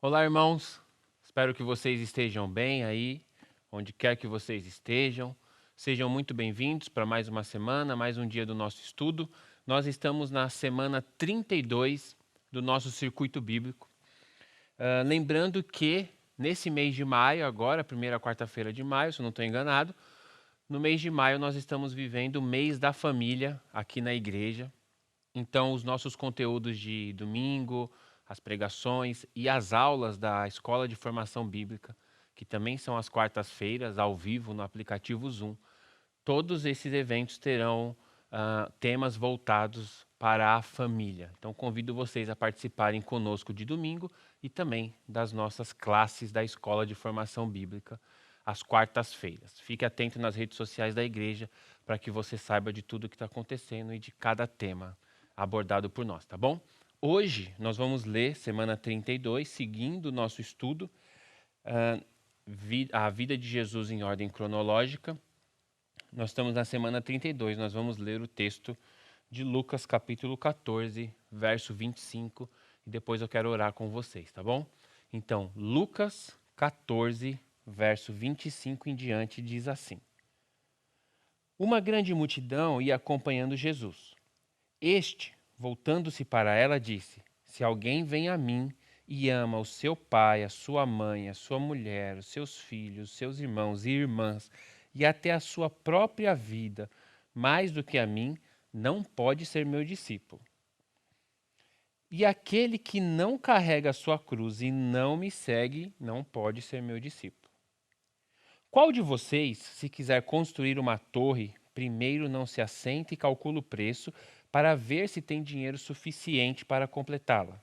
Olá, irmãos. Espero que vocês estejam bem aí, onde quer que vocês estejam. Sejam muito bem-vindos para mais uma semana, mais um dia do nosso estudo. Nós estamos na semana 32 do nosso circuito bíblico. Lembrando que nesse mês de maio, agora, primeira quarta-feira de maio, se eu não estou enganado, no mês de maio nós estamos vivendo o mês da família aqui na igreja. Então, os nossos conteúdos de domingo, as pregações e as aulas da Escola de Formação Bíblica, que também são às quartas-feiras, ao vivo, no aplicativo Zoom, todos esses eventos terão temas voltados para a família. Então, convido vocês a participarem conosco de domingo e também das nossas classes da Escola de Formação Bíblica, às quartas-feiras. Fique atento nas redes sociais da igreja para que você saiba de tudo o que está acontecendo e de cada tema abordado por nós, tá bom? Hoje nós vamos ler semana 32, seguindo o nosso estudo, a vida de Jesus em ordem cronológica. Nós estamos na semana 32, nós vamos ler o texto de Lucas capítulo 14, verso 25, e depois eu quero orar com vocês, tá bom? Então, Lucas 14, verso 25 em diante diz assim: Uma grande multidão ia acompanhando Jesus. Este, voltando-se para ela, disse: Se alguém vem a mim e ama o seu pai, a sua mãe, a sua mulher, os seus filhos, os seus irmãos e irmãs, e até a sua própria vida, mais do que a mim, não pode ser meu discípulo. E aquele que não carrega a sua cruz e não me segue, não pode ser meu discípulo. Qual de vocês, se quiser construir uma torre, primeiro não se assenta e calcula o preço para ver se tem dinheiro suficiente para completá-la?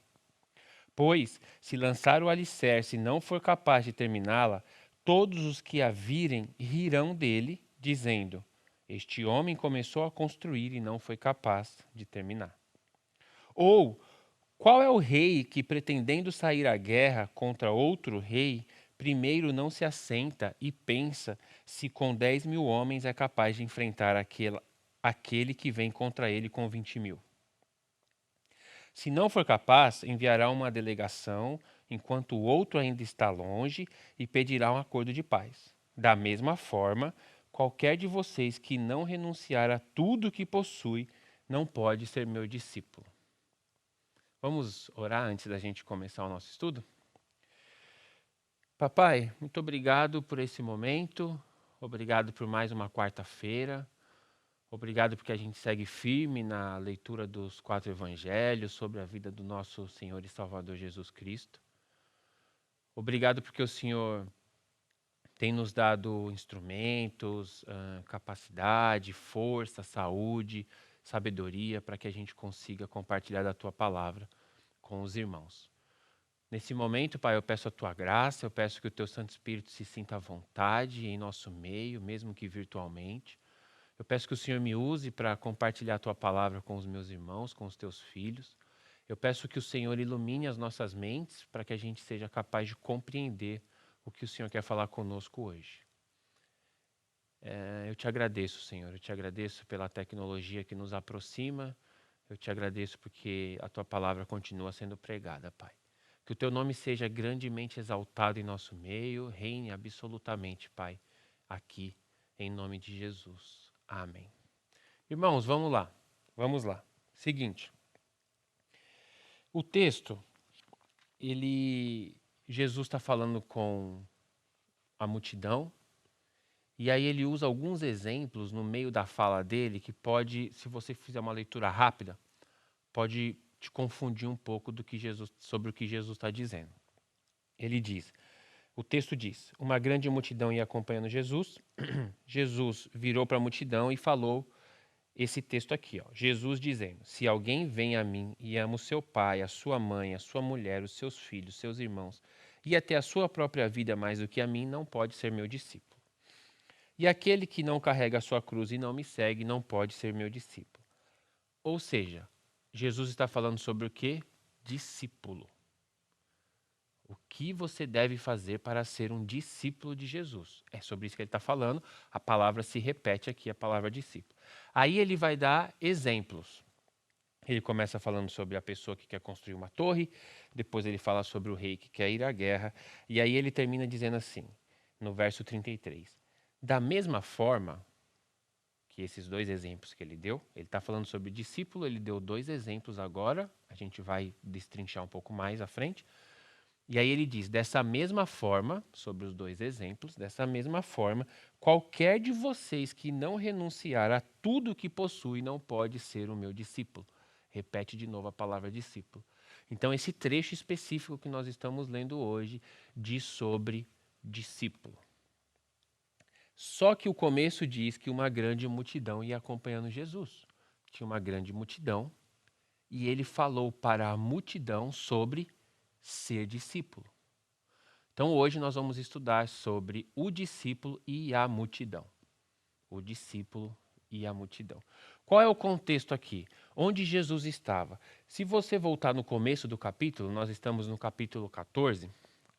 Pois, se lançar o alicerce e não for capaz de terminá-la, todos os que a virem rirão dele, dizendo: Este homem começou a construir e não foi capaz de terminar. Ou, qual é o rei que, pretendendo sair à guerra contra outro rei, primeiro não se assenta e pensa se com 10.000 homens é capaz de enfrentar aquele que vem contra ele com 20.000? Se não for capaz, enviará uma delegação enquanto o outro ainda está longe e pedirá um acordo de paz. Da mesma forma, qualquer de vocês que não renunciar a tudo que possui não pode ser meu discípulo. Vamos orar antes da gente começar o nosso estudo? Papai, muito obrigado por esse momento, obrigado por mais uma quarta-feira, obrigado porque a gente segue firme na leitura dos 4 evangelhos sobre a vida do nosso Senhor e Salvador Jesus Cristo. Obrigado porque o Senhor tem nos dado instrumentos, capacidade, força, saúde, sabedoria para que a gente consiga compartilhar da tua palavra com os irmãos. Nesse momento, Pai, eu peço a tua graça, eu peço que o teu Santo Espírito se sinta à vontade em nosso meio, mesmo que virtualmente. Eu peço que o Senhor me use para compartilhar a tua palavra com os meus irmãos, com os teus filhos. Eu peço que o Senhor ilumine as nossas mentes para que a gente seja capaz de compreender o que o Senhor quer falar conosco hoje. Eu te agradeço, Senhor, eu te agradeço pela tecnologia que nos aproxima, eu te agradeço porque a tua palavra continua sendo pregada, Pai. Que o teu nome seja grandemente exaltado em nosso meio, reine absolutamente, Pai, aqui, em nome de Jesus. Amém. Irmãos, vamos lá. Vamos lá. Seguinte. O texto, Jesus está falando com a multidão, e aí ele usa alguns exemplos no meio da fala dele que pode, se você fizer uma leitura rápida, pode te confundir um pouco sobre o que Jesus está dizendo. Ele diz, o texto diz, uma grande multidão ia acompanhando Jesus, Jesus virou para a multidão e falou esse texto aqui, ó. Jesus dizendo, se alguém vem a mim e ama o seu pai, a sua mãe, a sua mulher, os seus filhos, seus irmãos, e até a sua própria vida mais do que a mim, não pode ser meu discípulo. E aquele que não carrega a sua cruz e não me segue, não pode ser meu discípulo. Ou seja, Jesus está falando sobre o quê? Discípulo. O que você deve fazer para ser um discípulo de Jesus? É sobre isso que ele está falando. A palavra se repete aqui, a palavra discípulo. Aí ele vai dar exemplos. Ele começa falando sobre a pessoa que quer construir uma torre, depois ele fala sobre o rei que quer ir à guerra, e aí ele termina dizendo assim, no verso 33. Da mesma forma que esses dois exemplos que ele deu, ele está falando sobre discípulo, ele deu dois exemplos agora, a gente vai destrinchar um pouco mais à frente. E aí ele diz, dessa mesma forma, sobre os dois exemplos, dessa mesma forma, qualquer de vocês que não renunciar a tudo que possui não pode ser o meu discípulo. Repete de novo a palavra discípulo. Então, esse trecho específico que nós estamos lendo hoje diz sobre discípulo. Só que o começo diz que uma grande multidão ia acompanhando Jesus. Tinha uma grande multidão e ele falou para a multidão sobre ser discípulo. Então hoje nós vamos estudar sobre o discípulo e a multidão. O discípulo e a multidão. Qual é o contexto aqui? Onde Jesus estava? Se você voltar no começo do capítulo, nós estamos no capítulo 14.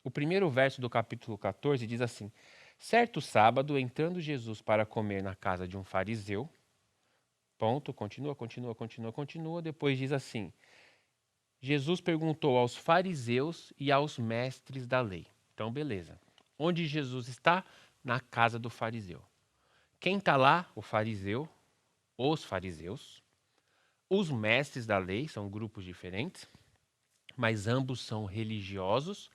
O primeiro verso do capítulo 14 diz assim: certo sábado, entrando Jesus para comer na casa de um fariseu. Ponto, continua. Depois diz assim: Jesus perguntou aos fariseus e aos mestres da lei. Então, beleza. Onde Jesus está? Na casa do fariseu. Quem está lá? O fariseu, os fariseus. Os mestres da lei, são grupos diferentes, mas ambos são religiosos.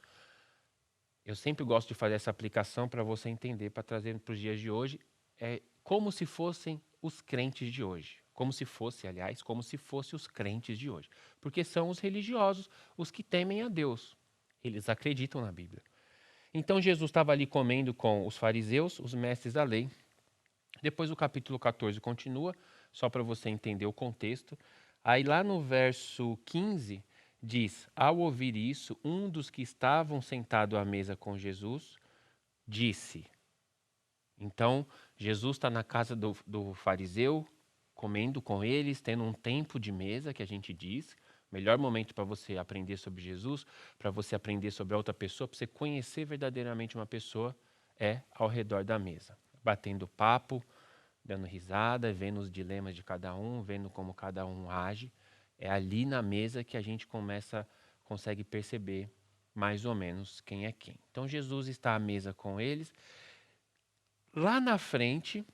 Eu sempre gosto de fazer essa aplicação para você entender, para trazer para os dias de hoje. É como se fossem os crentes de hoje. Como se fosse, aliás, como se fossem os crentes de hoje. Porque são os religiosos, os que temem a Deus. Eles acreditam na Bíblia. Então Jesus estava ali comendo com os fariseus, os mestres da lei. Depois o capítulo 14 continua, só para você entender o contexto. Aí lá no verso 15 diz: ao ouvir isso, um dos que estavam sentados à mesa com Jesus disse. Então Jesus está na casa do fariseu, comendo com eles, tendo um tempo de mesa, que a gente diz. Melhor momento para você aprender sobre Jesus, para você aprender sobre a outra pessoa, para você conhecer verdadeiramente uma pessoa, é ao redor da mesa. Batendo papo, dando risada, vendo os dilemas de cada um, vendo como cada um age. É ali na mesa que a gente consegue perceber mais ou menos quem é quem. Então Jesus está à mesa com eles. Lá na frente,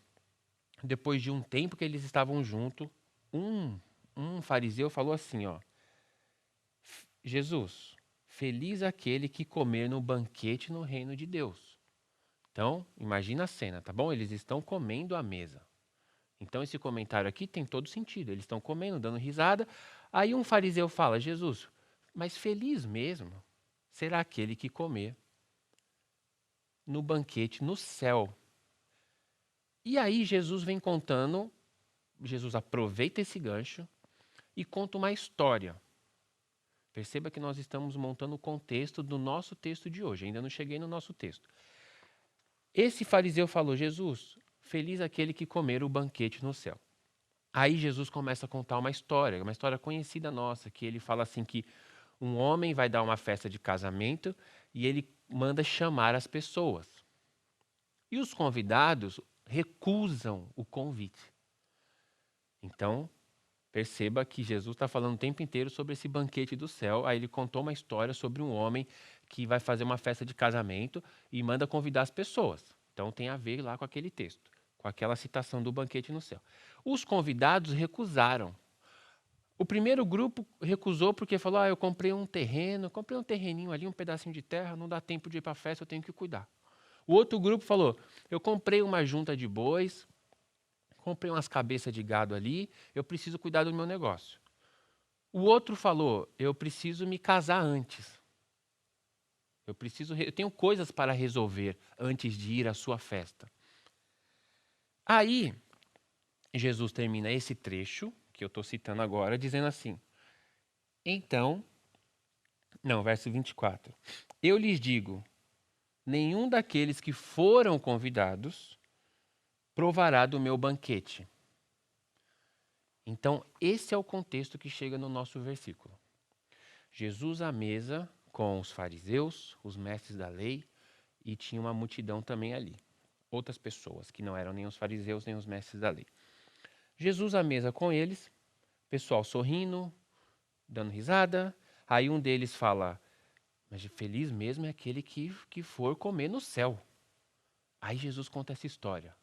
depois de um tempo que eles estavam juntos, um fariseu falou assim, ó: Jesus, feliz aquele que comer no banquete no reino de Deus. Então, imagina a cena, tá bom? Eles estão comendo à mesa. Então, esse comentário aqui tem todo sentido. Eles estão comendo, dando risada. Aí um fariseu fala: Jesus, mas feliz mesmo será aquele que comer no banquete no céu. E aí Jesus vem contando, Jesus aproveita esse gancho e conta uma história. Perceba que nós estamos montando o contexto do nosso texto de hoje. Ainda não cheguei no nosso texto. Esse fariseu falou: Jesus, feliz aquele que comer o banquete no céu. Aí Jesus começa a contar uma história conhecida nossa, que ele fala assim que um homem vai dar uma festa de casamento e ele manda chamar as pessoas. E os convidados recusam o convite. Então, perceba que Jesus está falando o tempo inteiro sobre esse banquete do céu. Aí ele contou uma história sobre um homem que vai fazer uma festa de casamento e manda convidar as pessoas. Então tem a ver lá com aquele texto, com aquela citação do banquete no céu. Os convidados recusaram. O primeiro grupo recusou porque falou: eu comprei um terreninho ali, um pedacinho de terra, não dá tempo de ir para a festa, eu tenho que cuidar. O outro grupo falou: eu comprei uma junta de bois, comprei umas cabeças de gado ali, eu preciso cuidar do meu negócio. O outro falou: eu preciso me casar antes. Eu tenho coisas para resolver antes de ir à sua festa. Aí, Jesus termina esse trecho, que eu estou citando agora, dizendo assim: então, não, verso 24. Eu lhes digo, nenhum daqueles que foram convidados provará do meu banquete. Então, esse é o contexto que chega no nosso versículo. Jesus à mesa com os fariseus, os mestres da lei, e tinha uma multidão também ali. Outras pessoas que não eram nem os fariseus nem os mestres da lei. Jesus à mesa com eles, pessoal sorrindo, dando risada. Aí um deles fala, mas feliz mesmo é aquele que for comer no céu. Aí Jesus conta essa história,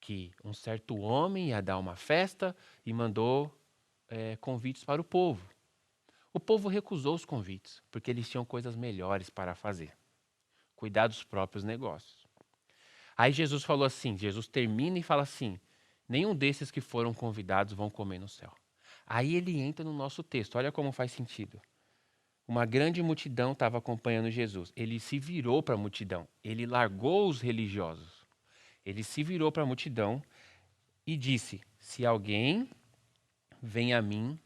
que um certo homem ia dar uma festa e mandou convites para o povo. O povo recusou os convites, porque eles tinham coisas melhores para fazer. Cuidar dos próprios negócios. Aí Jesus falou assim, Jesus termina e fala assim, nenhum desses que foram convidados vão comer no céu. Aí ele entra no nosso texto, olha como faz sentido. Uma grande multidão estava acompanhando Jesus. Ele se virou para a multidão, ele largou os religiosos. Ele se virou para a multidão e disse, se alguém vem a mim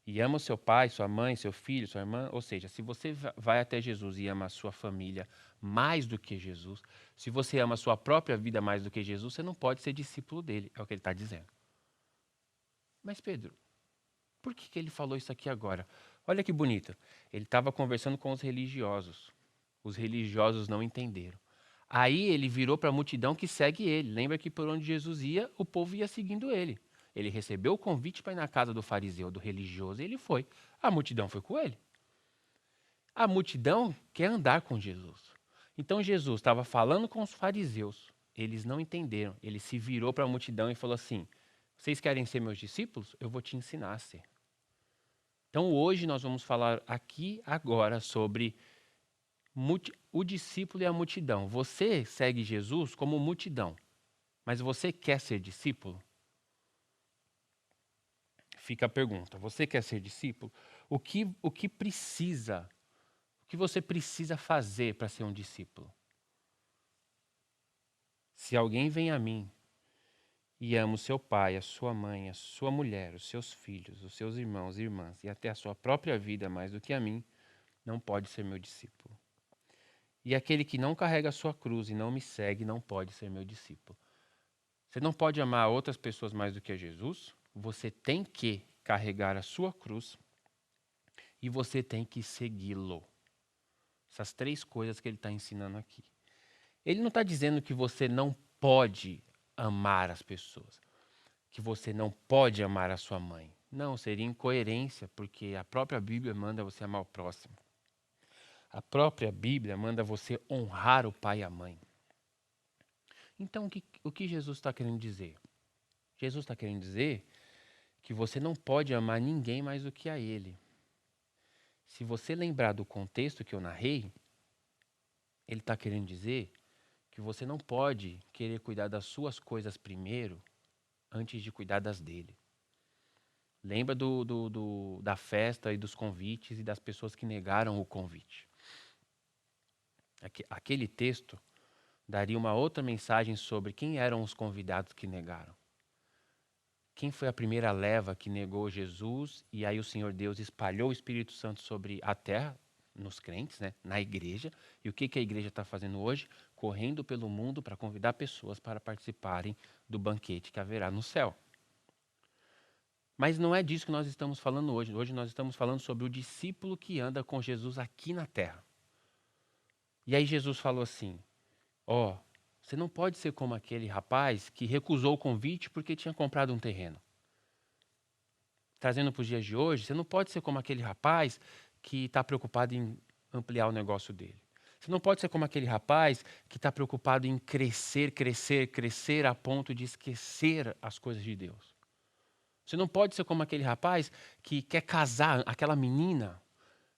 e ama o seu pai, sua mãe, seu filho, sua irmã, ou seja, se você vai até Jesus e ama a sua família mais do que Jesus, se você ama a sua própria vida mais do que Jesus, você não pode ser discípulo dele, é o que ele está dizendo. Mas Pedro, por que ele falou isso aqui agora? Olha que bonito, ele estava conversando com os religiosos não entenderam. Aí ele virou para a multidão que segue ele, lembra que por onde Jesus ia, o povo ia seguindo ele. Ele recebeu o convite para ir na casa do fariseu, do religioso, e ele foi. A multidão foi com ele. A multidão quer andar com Jesus. Então Jesus estava falando com os fariseus, eles não entenderam. Ele se virou para a multidão e falou assim: vocês querem ser meus discípulos? Eu vou te ensinar a ser. Então hoje nós vamos falar aqui agora sobre o discípulo e a multidão. Você segue Jesus como multidão, mas você quer ser discípulo? Fica a pergunta. Você quer ser discípulo? O que você precisa fazer para ser um discípulo? Se alguém vem a mim e ama o seu pai, a sua mãe, a sua mulher, os seus filhos, os seus irmãos e irmãs, e até a sua própria vida mais do que a mim, não pode ser meu discípulo. E aquele que não carrega a sua cruz e não me segue, não pode ser meu discípulo. Você não pode amar outras pessoas mais do que a Jesus, você tem que carregar a sua cruz e você tem que segui-lo. Essas três coisas que ele está ensinando aqui. Ele não está dizendo que você não pode amar as pessoas, que você não pode amar a sua mãe. Não, seria incoerência, porque a própria Bíblia manda você amar o próximo. A própria Bíblia manda você honrar o pai e a mãe. Então, o que Jesus está querendo dizer? Jesus está querendo dizer que você não pode amar ninguém mais do que a ele. Se você lembrar do contexto que eu narrei, ele está querendo dizer que você não pode querer cuidar das suas coisas primeiro antes de cuidar das dele. Lembra da festa e dos convites e das pessoas que negaram o convite. Aquele texto daria uma outra mensagem sobre quem eram os convidados que negaram. Quem foi a primeira leva que negou Jesus e aí o Senhor Deus espalhou o Espírito Santo sobre a terra, nos crentes, né, na igreja. E o que a igreja está fazendo hoje? Correndo pelo mundo para convidar pessoas para participarem do banquete que haverá no céu. Mas não é disso que nós estamos falando hoje. Hoje nós estamos falando sobre o discípulo que anda com Jesus aqui na terra. E aí Jesus falou assim, você não pode ser como aquele rapaz que recusou o convite porque tinha comprado um terreno. Trazendo para os dias de hoje, você não pode ser como aquele rapaz que está preocupado em ampliar o negócio dele. Você não pode ser como aquele rapaz que está preocupado em crescer, crescer, crescer a ponto de esquecer as coisas de Deus. Você não pode ser como aquele rapaz que quer casar, aquela menina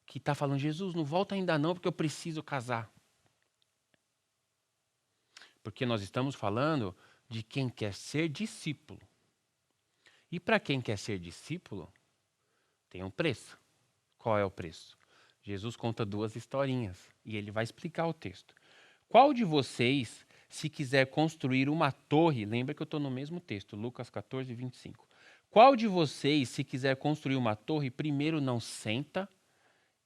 que está falando, Jesus, não volta ainda não, porque eu preciso casar. Porque nós estamos falando de quem quer ser discípulo. E para quem quer ser discípulo, tem um preço. Qual é o preço? Jesus conta duas historinhas e ele vai explicar o texto. Qual de vocês, se quiser construir uma torre, lembra que eu estou no mesmo texto, Lucas 14, 25. Qual de vocês, se quiser construir uma torre, primeiro não senta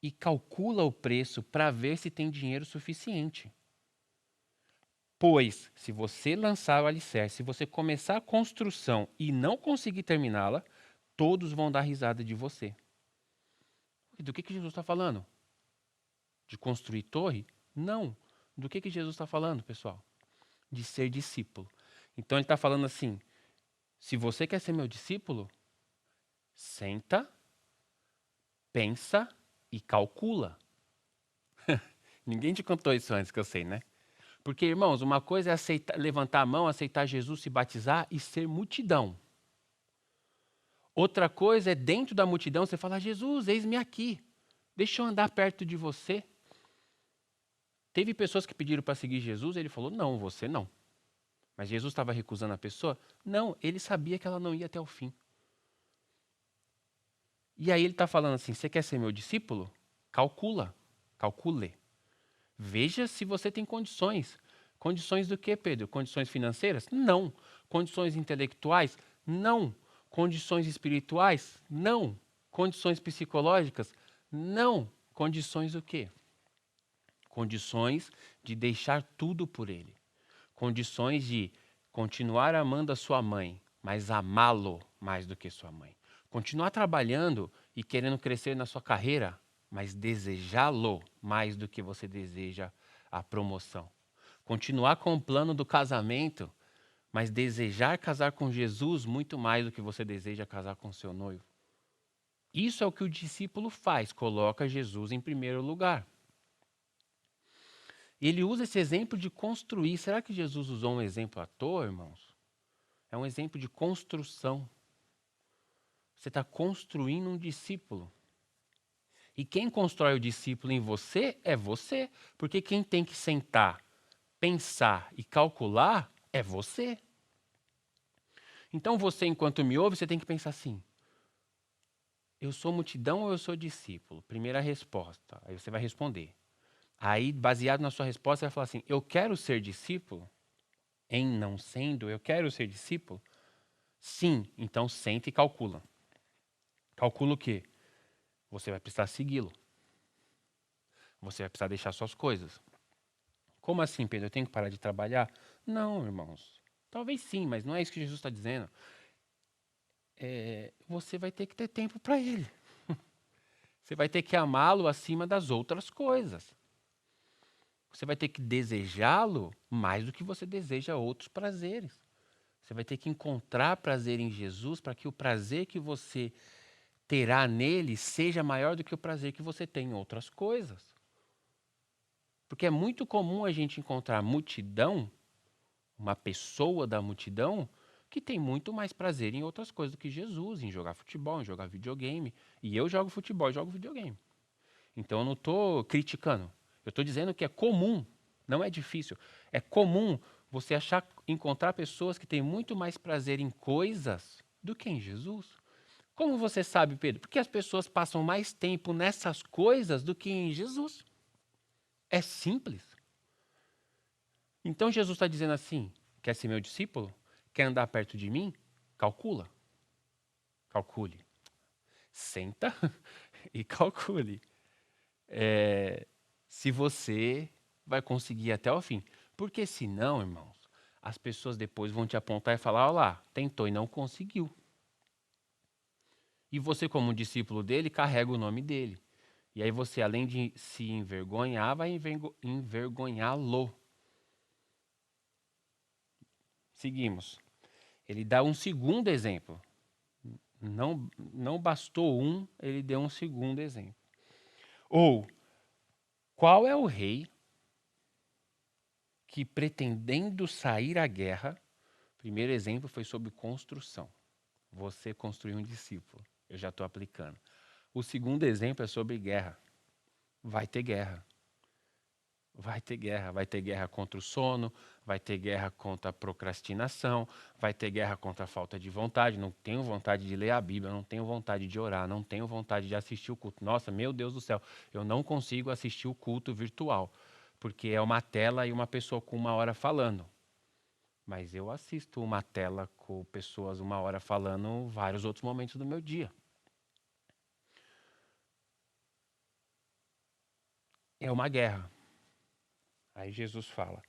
e calcula o preço para ver se tem dinheiro suficiente? Pois, se você lançar o alicerce, se você começar a construção e não conseguir terminá-la, todos vão dar risada de você. Do que Jesus está falando? De construir torre? Não. Do que Jesus está falando, pessoal? De ser discípulo. Então ele está falando assim, se você quer ser meu discípulo, Senta, pensa e calcula. Ninguém te contou isso antes, que eu sei, né? Porque, irmãos, uma coisa é levantar a mão, aceitar Jesus, se batizar e ser multidão. Outra coisa é, dentro da multidão, você falar: Jesus, eis-me aqui. Deixa eu andar perto de você. Teve pessoas que pediram para seguir Jesus, ele falou: não, você não. Mas Jesus estava recusando a pessoa? Não, ele sabia que ela não ia até o fim. E aí ele está falando assim: você quer ser meu discípulo? Calcule. Veja se você tem condições. Condições do quê, Pedro? Condições financeiras? Não. Condições intelectuais? Não. Condições espirituais? Não. Condições psicológicas? Não. Condições do quê? Condições de deixar tudo por ele. Condições de continuar amando a sua mãe, mas amá-lo mais do que sua mãe. Continuar trabalhando e querendo crescer na sua carreira, mas desejá-lo mais do que você deseja a promoção. Continuar com o plano do casamento, mas desejar casar com Jesus muito mais do que você deseja casar com seu noivo. Isso é o que o discípulo faz, coloca Jesus em primeiro lugar. Ele usa esse exemplo de construir. Será que Jesus usou um exemplo à toa, irmãos? É um exemplo de construção. Você está construindo um discípulo. E quem constrói o discípulo em você é você. Porque quem tem que sentar, pensar e calcular é você. Então você, enquanto me ouve, você tem que pensar assim: eu sou multidão ou eu sou discípulo? Primeira resposta. Aí você vai responder. Aí, baseado na sua resposta, você vai falar assim: eu quero ser discípulo? Em não sendo, eu quero ser discípulo? Sim, então senta e calcula. Calcula o quê? Você vai precisar segui-lo. Você vai precisar deixar suas coisas. Como assim, Pedro? Eu tenho que parar de trabalhar? Não, irmãos. Talvez sim, mas não é isso que Jesus está dizendo. Você vai ter que ter tempo para ele. Você vai ter que amá-lo acima das outras coisas. Você vai ter que desejá-lo mais do que você deseja outros prazeres. Você vai ter que encontrar prazer em Jesus para que o prazer que você terá nele seja maior do que o prazer que você tem em outras coisas. Porque é muito comum a gente encontrar multidão, uma pessoa da multidão, que tem muito mais prazer em outras coisas do que Jesus, em jogar futebol, em jogar videogame. E eu jogo futebol e jogo videogame. Então eu não estou criticando. Eu estou dizendo que é comum, não é difícil. É comum você encontrar pessoas que têm muito mais prazer em coisas do que em Jesus. Como você sabe, Pedro? Porque as pessoas passam mais tempo nessas coisas do que em Jesus. É simples. Então Jesus está dizendo assim: quer ser meu discípulo? Quer andar perto de mim? Calcula. Calcule. Senta e calcule. Se você vai conseguir até o fim. Porque senão, irmãos, as pessoas depois vão te apontar e falar: olha lá, tentou e não conseguiu. E você, como discípulo dele, carrega o nome dele. E aí você, além de se envergonhar, vai envergonhá-lo. Seguimos. Ele dá um segundo exemplo. Não bastou um, ele deu um segundo exemplo. Ou, qual é o rei que, pretendendo sair à guerra, primeiro exemplo foi sobre construção. Você construiu um discípulo. Eu já estou aplicando. O segundo exemplo é sobre guerra. Vai ter guerra. Vai ter guerra. Vai ter guerra contra o sono, vai ter guerra contra a procrastinação, vai ter guerra contra a falta de vontade. Não tenho vontade de ler a Bíblia, não tenho vontade de orar, não tenho vontade de assistir o culto. Nossa, meu Deus do céu, eu não consigo assistir o culto virtual, porque é uma tela e uma pessoa com 1 hora falando. Mas eu assisto uma tela com pessoas 1 hora falando vários outros momentos do meu dia. É uma guerra. Aí Jesus fala: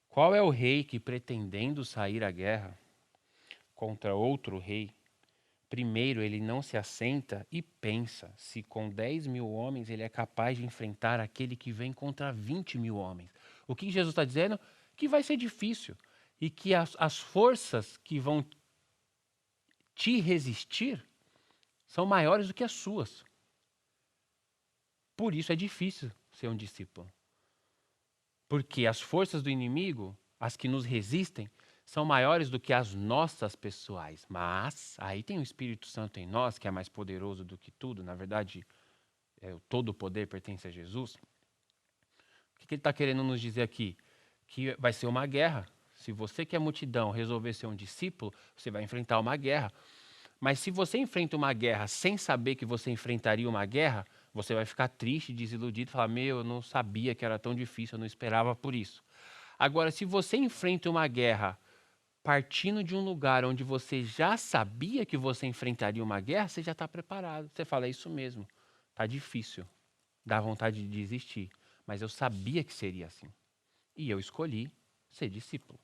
qual é o rei que, pretendendo sair à guerra contra outro rei, primeiro ele não se assenta e pensa se com 10.000 homens ele é capaz de enfrentar aquele que vem contra 20.000 homens? O que Jesus está dizendo? Que vai ser difícil e que as forças que vão te resistir são maiores do que as suas. Por isso é difícil ser um discípulo. Porque as forças do inimigo, as que nos resistem, são maiores do que as nossas pessoais. Mas aí tem o Espírito Santo em nós, que é mais poderoso do que tudo. Na verdade, todo o poder pertence a Jesus. O que ele está querendo nos dizer aqui? Que vai ser uma guerra. Se você que é multidão resolver ser um discípulo, você vai enfrentar uma guerra. Mas se você enfrenta uma guerra sem saber que você enfrentaria uma guerra, você vai ficar triste, desiludido, falar, eu não sabia que era tão difícil, eu não esperava por isso. Agora, se você enfrenta uma guerra partindo de um lugar onde você já sabia que você enfrentaria uma guerra, você já está preparado. Você fala, é isso mesmo, tá difícil, dá vontade de desistir. Mas eu sabia que seria assim. E eu escolhi ser discípulo.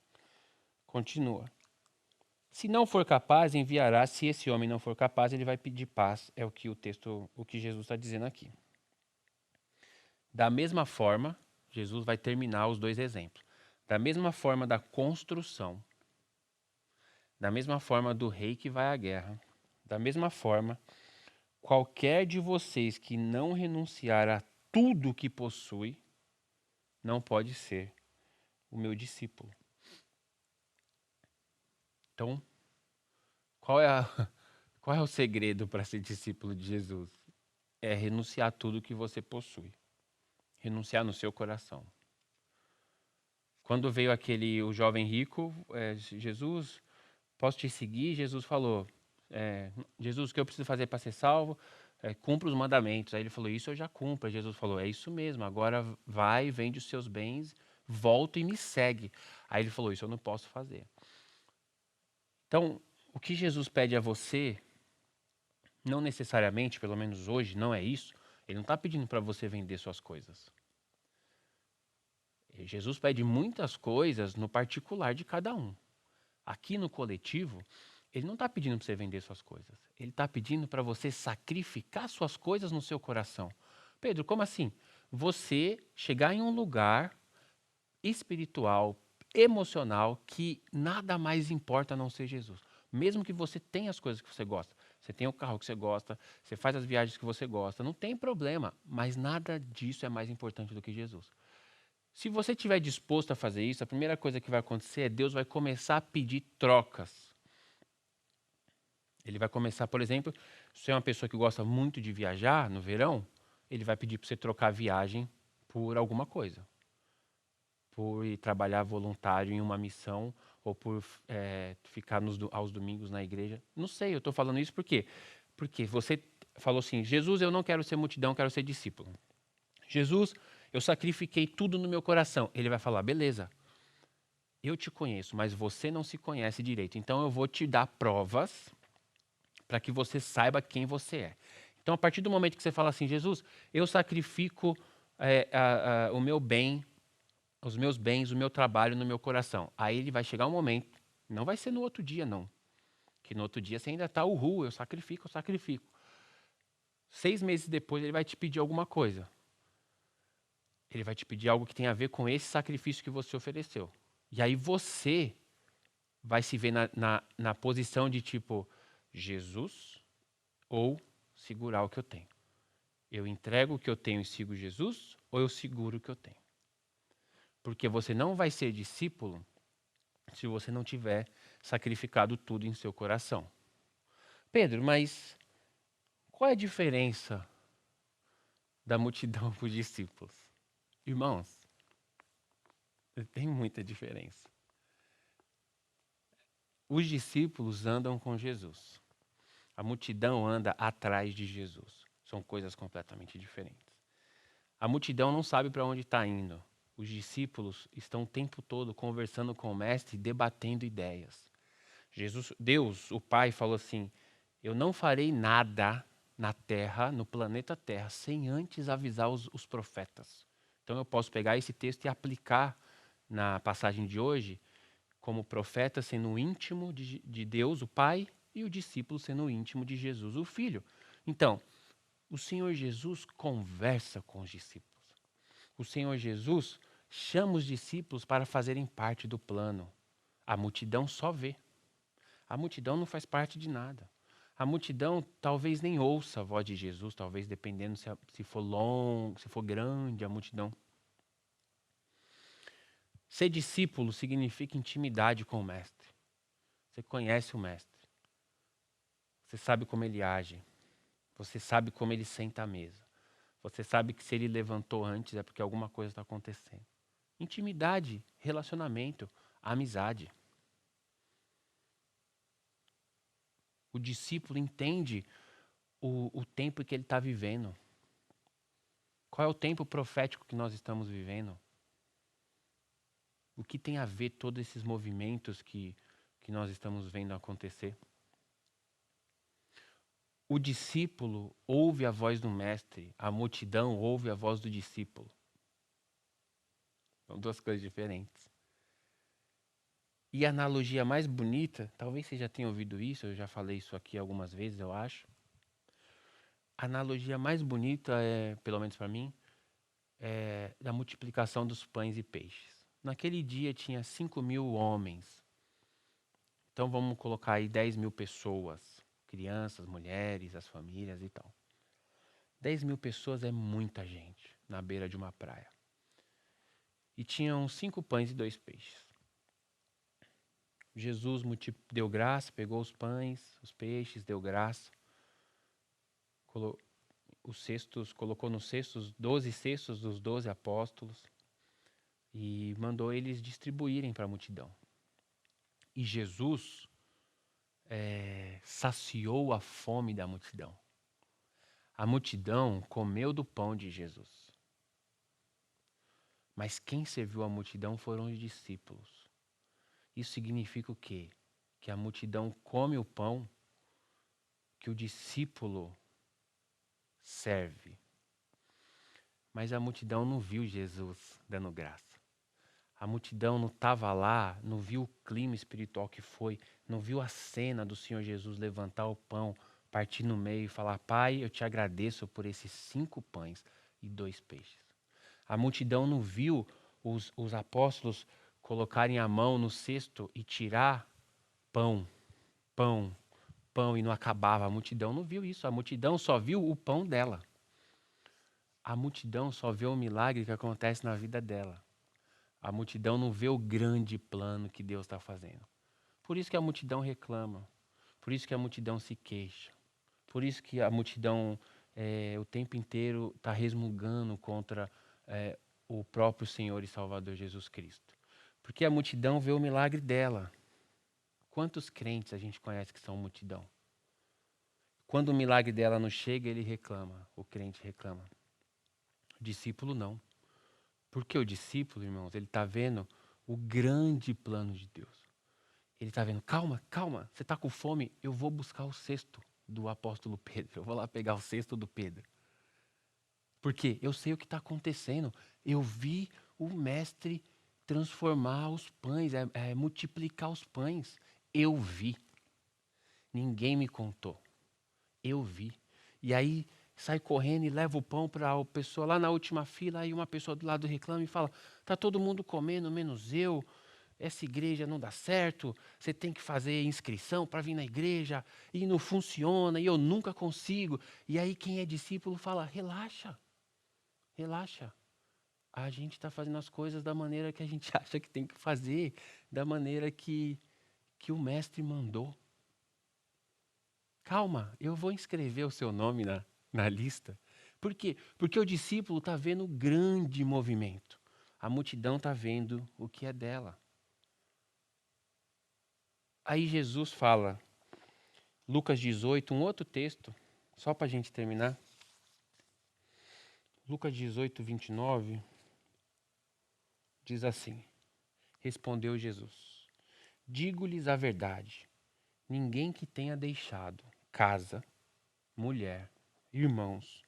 Continua. Se não for capaz, enviará. Se esse homem não for capaz, ele vai pedir paz. É o que Jesus está dizendo aqui. Da mesma forma, Jesus vai terminar os dois exemplos. Da mesma forma da construção, da mesma forma do rei que vai à guerra, da mesma forma, qualquer de vocês que não renunciar a tudo que possui, não pode ser o meu discípulo. Então, qual é o segredo para ser discípulo de Jesus? É renunciar a tudo que você possui. Renunciar no seu coração. Quando veio o jovem rico, Jesus, posso te seguir? Jesus falou, Jesus, o que eu preciso fazer para ser salvo? Cumpra os mandamentos. Aí ele falou, isso eu já cumpro. Aí Jesus falou, é isso mesmo, agora vai, vende os seus bens, volta e me segue. Aí ele falou, isso eu não posso fazer. Então, o que Jesus pede a você, não necessariamente, pelo menos hoje, não é isso. Ele não está pedindo para você vender suas coisas. Jesus pede muitas coisas no particular de cada um. Aqui no coletivo, ele não está pedindo para você vender suas coisas. Ele está pedindo para você sacrificar suas coisas no seu coração. Pedro, como assim? Você chegar em um lugar espiritual, emocional, que nada mais importa a não ser Jesus. Mesmo que você tenha as coisas que você gosta. Você tem o carro que você gosta, você faz as viagens que você gosta, não tem problema. Mas nada disso é mais importante do que Jesus. Se você estiver disposto a fazer isso, a primeira coisa que vai acontecer é Deus vai começar a pedir trocas. Ele vai começar, por exemplo, se você é uma pessoa que gosta muito de viajar no verão, ele vai pedir para você trocar a viagem por alguma coisa. Por ir trabalhar voluntário em uma missão ou por ficar aos domingos na igreja. Não sei, eu estou falando isso por quê? Porque você falou assim, Jesus, eu não quero ser multidão, eu quero ser discípulo. Jesus, eu sacrifiquei tudo no meu coração. Ele vai falar, beleza, eu te conheço, mas você não se conhece direito. Então eu vou te dar provas para que você saiba quem você é. Então, a partir do momento que você fala assim, Jesus, eu sacrifico o meu bem, os meus bens, o meu trabalho no meu coração. Aí ele vai chegar um momento, não vai ser no outro dia, não. Que no outro dia você ainda está, eu sacrifico, eu sacrifico. 6 meses depois ele vai te pedir alguma coisa. Ele vai te pedir algo que tem a ver com esse sacrifício que você ofereceu. E aí você vai se ver na posição de tipo, Jesus ou segurar o que eu tenho. Eu entrego o que eu tenho e sigo Jesus ou eu seguro o que eu tenho? Porque você não vai ser discípulo se você não tiver sacrificado tudo em seu coração. Pedro, mas qual é a diferença da multidão para os discípulos? Irmãos, tem muita diferença. Os discípulos andam com Jesus. A multidão anda atrás de Jesus. São coisas completamente diferentes. A multidão não sabe para onde está indo. Os discípulos estão o tempo todo conversando com o mestre, debatendo ideias. Deus, o Pai, falou assim, eu não farei nada na terra, no planeta Terra, sem antes avisar os profetas. Então eu posso pegar esse texto e aplicar na passagem de hoje, como profeta sendo íntimo de Deus, o Pai, e o discípulo sendo íntimo de Jesus, o Filho. Então, o Senhor Jesus conversa com os discípulos. O Senhor Jesus chama os discípulos para fazerem parte do plano. A multidão só vê. A multidão não faz parte de nada. A multidão talvez nem ouça a voz de Jesus, talvez dependendo se for longo, se for grande a multidão. Ser discípulo significa intimidade com o mestre. Você conhece o mestre. Você sabe como ele age. Você sabe como ele senta à mesa. Você sabe que se ele levantou antes é porque alguma coisa está acontecendo. Intimidade, relacionamento, amizade. O discípulo entende o tempo que ele está vivendo. Qual é o tempo profético que nós estamos vivendo? O que tem a ver todos esses movimentos que nós estamos vendo acontecer? O discípulo ouve a voz do mestre, a multidão ouve a voz do discípulo. São duas coisas diferentes. E a analogia mais bonita, talvez você já tenha ouvido isso, eu já falei isso aqui algumas vezes, eu acho. A analogia mais bonita, pelo menos para mim, é da multiplicação dos pães e peixes. Naquele dia tinha 5.000 homens. Então vamos colocar aí 10.000 pessoas, crianças, mulheres, as famílias e tal. 10.000 pessoas é muita gente na beira de uma praia. E tinham 5 pães e 2 peixes. Jesus deu graça, pegou os pães, os peixes, deu graça. Colocou nos cestos, 12 cestos dos 12 apóstolos. E mandou eles distribuírem para a multidão. E Jesus saciou a fome da multidão. A multidão comeu do pão de Jesus. Mas quem serviu a multidão foram os discípulos. Isso significa o quê? Que a multidão come o pão que o discípulo serve. Mas a multidão não viu Jesus dando graça. A multidão não estava lá, não viu o clima espiritual que foi, não viu a cena do Senhor Jesus levantar o pão, partir no meio e falar: Pai, eu te agradeço por esses 5 pães e 2 peixes. A multidão não viu os apóstolos colocarem a mão no cesto e tirar pão, pão, pão e não acabava. A multidão não viu isso. A multidão só viu o pão dela. A multidão só vê o milagre que acontece na vida dela. A multidão não vê o grande plano que Deus está fazendo. Por isso que a multidão reclama. Por isso que a multidão se queixa. Por isso que a multidão o tempo inteiro está resmungando contra o próprio Senhor e Salvador Jesus Cristo. Porque a multidão vê o milagre dela. Quantos crentes a gente conhece que são multidão? Quando o milagre dela não chega, ele reclama. O crente reclama. O discípulo não. Porque o discípulo, irmãos, ele está vendo o grande plano de Deus. Ele está vendo, calma, calma, você está com fome? Eu vou buscar o cesto do apóstolo Pedro. Eu vou lá pegar o cesto do Pedro. Porque eu sei o que está acontecendo. Eu vi o mestre transformar os pães, multiplicar os pães. Eu vi. Ninguém me contou. Eu vi. E aí sai correndo e leva o pão para a pessoa lá na última fila, aí uma pessoa do lado reclama e fala: tá todo mundo comendo, menos eu. Essa igreja não dá certo, você tem que fazer inscrição para vir na igreja, e não funciona, e eu nunca consigo. E aí quem é discípulo fala: relaxa, relaxa. A gente está fazendo as coisas da maneira que a gente acha que tem que fazer, da maneira que o mestre mandou. Calma, eu vou inscrever o seu nome na lista. Por quê? Porque o discípulo está vendo o grande movimento. A multidão está vendo o que é dela. Aí Jesus fala, Lucas 18, um outro texto, só para a gente terminar. Lucas 18, 29, diz assim: respondeu Jesus: digo-lhes a verdade, ninguém que tenha deixado casa, mulher, irmãos,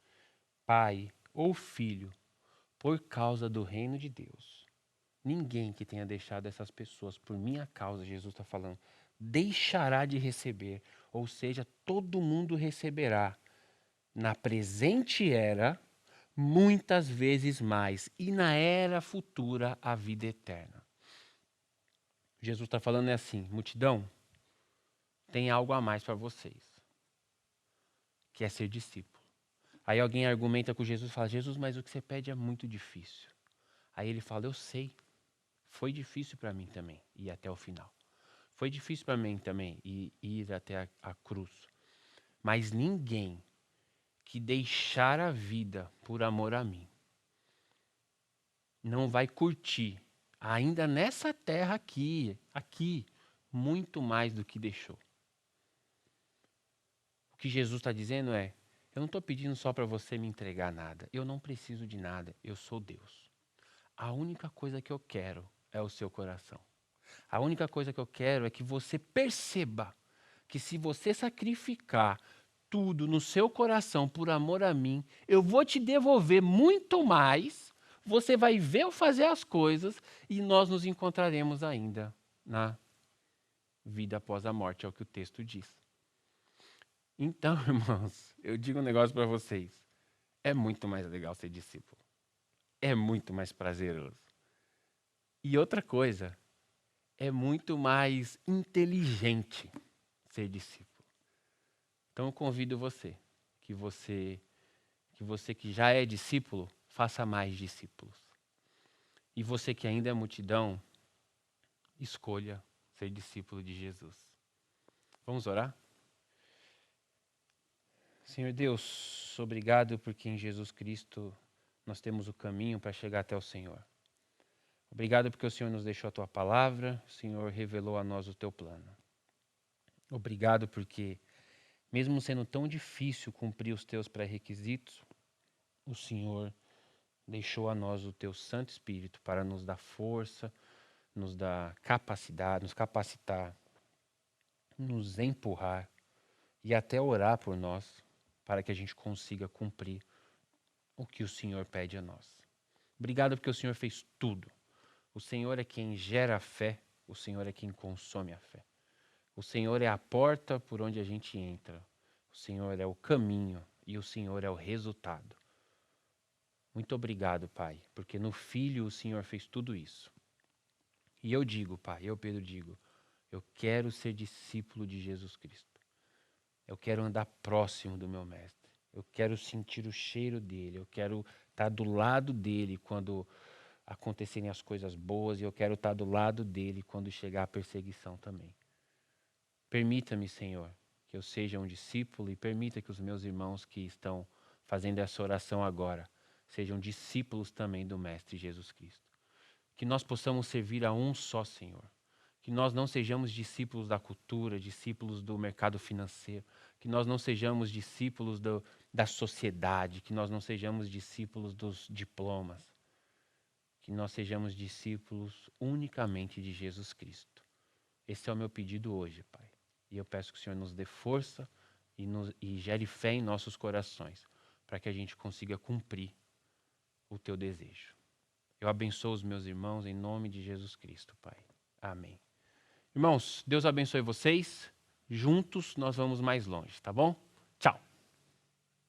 pai ou filho, por causa do reino de Deus. Ninguém que tenha deixado essas pessoas por minha causa, Jesus está falando, deixará de receber. Ou seja, todo mundo receberá na presente era, muitas vezes mais, e na era futura, a vida eterna. Jesus está falando assim, multidão, tem algo a mais para vocês. que é ser discípulo. Aí alguém argumenta com Jesus e fala, Jesus, mas o que você pede é muito difícil. Aí ele fala, eu sei, foi difícil para mim também ir até o final. Foi difícil para mim também ir até a cruz. Mas ninguém que deixar a vida por amor a mim não vai curtir, ainda nessa terra aqui, muito mais do que deixou. O que Jesus está dizendo é, eu não estou pedindo só para você me entregar nada. Eu não preciso de nada, eu sou Deus. A única coisa que eu quero é o seu coração. A única coisa que eu quero é que você perceba que se você sacrificar tudo no seu coração por amor a mim, eu vou te devolver muito mais, você vai ver eu fazer as coisas e nós nos encontraremos ainda na vida após a morte, é o que o texto diz. Então, irmãos, eu digo um negócio para vocês, é muito mais legal ser discípulo, é muito mais prazeroso. E outra coisa, é muito mais inteligente ser discípulo. Então eu convido você que já é discípulo, faça mais discípulos. E você que ainda é multidão, escolha ser discípulo de Jesus. Vamos orar? Senhor Deus, obrigado porque em Jesus Cristo nós temos o caminho para chegar até o Senhor. Obrigado porque o Senhor nos deixou a tua palavra, o Senhor revelou a nós o teu plano. Obrigado porque, mesmo sendo tão difícil cumprir os teus pré-requisitos, o Senhor deixou a nós o teu Santo Espírito para nos dar força, nos dar capacidade, nos capacitar, nos empurrar e até orar por nós para que a gente consiga cumprir o que o Senhor pede a nós. Obrigado porque o Senhor fez tudo. O Senhor é quem gera a fé, o Senhor é quem consome a fé. O Senhor é a porta por onde a gente entra. O Senhor é o caminho e o Senhor é o resultado. Muito obrigado, Pai, porque no Filho o Senhor fez tudo isso. E eu digo, Pai, Pedro, digo, eu quero ser discípulo de Jesus Cristo. Eu quero andar próximo do meu Mestre. Eu quero sentir o cheiro dele. Eu quero estar do lado dele quando acontecerem as coisas boas. E eu quero estar do lado dele quando chegar a perseguição também. Permita-me, Senhor, que eu seja um discípulo e permita que os meus irmãos que estão fazendo essa oração agora sejam discípulos também do Mestre Jesus Cristo. Que nós possamos servir a um só Senhor. Que nós não sejamos discípulos da cultura, discípulos do mercado financeiro. Que nós não sejamos discípulos da sociedade. Que nós não sejamos discípulos dos diplomas. Que nós sejamos discípulos unicamente de Jesus Cristo. Esse é o meu pedido hoje, Pai. E eu peço que o Senhor nos dê força e gere fé em nossos corações, para que a gente consiga cumprir o teu desejo. Eu abençoo os meus irmãos em nome de Jesus Cristo, Pai. Amém. Irmãos, Deus abençoe vocês. Juntos nós vamos mais longe, tá bom? Tchau.